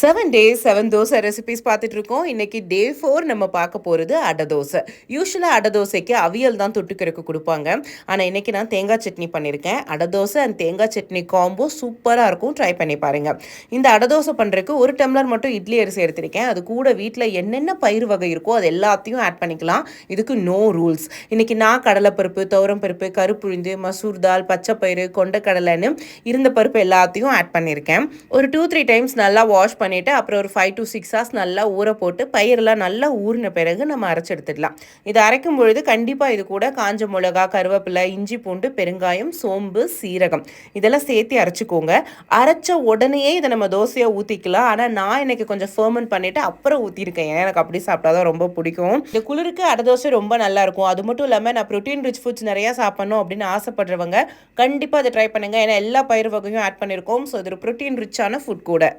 7 days 7 dosa recipes பார்த்துட்டு இருக்கோம். இன்னைக்கு டே 4 நம்ம பார்க்க போகிறது அடை தோசை. யூஸ்வலாக அடை தோசைக்கு அவியல் தான் தொட்டுக்கிறதுக்கு கொடுப்பாங்க. ஆனால் இன்னைக்கு நான் தேங்காய் சட்னி பண்ணியிருக்கேன். அடை தோசை அண்ட் தேங்காய் சட்னி காம்போ சூப்பராக இருக்கும். ட்ரை பண்ணி பாருங்கள். இந்த அடை தோசை பண்ணுறதுக்கு 1 டம்ளர் மட்டும் இட்லி அரிசி எடுத்திருக்கேன். அது கூட வீட்டில் என்னென்ன பயிர் வகை இருக்கோ அது எல்லாத்தையும் ஆட் பண்ணிக்கலாம். இதுக்கு நோ ரூல்ஸ். இன்னைக்கு நான் கடலைப்பருப்பு, துவரம் பருப்பு, கருப்புழுந்து, மசூர் தால், பச்சைப்பயிறு, கொண்டக்கடலைன்னு இருந்த பருப்பு எல்லாத்தையும் ஆட் பண்ணியிருக்கேன். ஒரு 2-3 டைம்ஸ் நல்லா வாஷ் பண்ணிவிட்டு அப்புறம் ஒரு 5 to 6 hours நல்லா ஊற போட்டு பயிரெல்லாம் நல்லா ஊறின பிறகு நம்ம அரைச்சி எடுத்துடலாம். இதை அரைக்கும் பொழுது கண்டிப்பாக இது கூட காஞ்ச மிளகா, கருவேப்பிலை, இஞ்சி பூண்டு, பெருங்காயம், சோம்பு, சீரகம் இதெல்லாம் சேர்த்து அரைச்சிக்கோங்க. அரைச்ச உடனேயே இதை நம்ம தோசையாக ஊற்றிக்கலாம். ஆனால் நான் இன்னைக்கு கொஞ்சம் ஃபர்மெண்ட் பண்ணிவிட்டு அப்புறம் ஊற்றிருக்கேன். ஏன்னா எனக்கு அப்படி சாப்பிட்டா தான் ரொம்ப பிடிக்கும். இந்த குளிருக்கு அடை தோசை ரொம்ப நல்லா இருக்கும். அது மட்டும் இல்லாமல் நான் ப்ரோட்டீன் ரிச் ஃபுட்ஸ் நிறையா சாப்பிடணும் அப்படின்னு ஆசைப்படுறவங்க கண்டிப்பாக அதை ட்ரை பண்ணுங்கள். ஏன்னா எல்லா பயிர் வகையும் ஆட் பண்ணியிருக்கோம். ஸோ இது ஒரு ப்ரோட்டீன் ரிச்சான ஃபுட் கூட.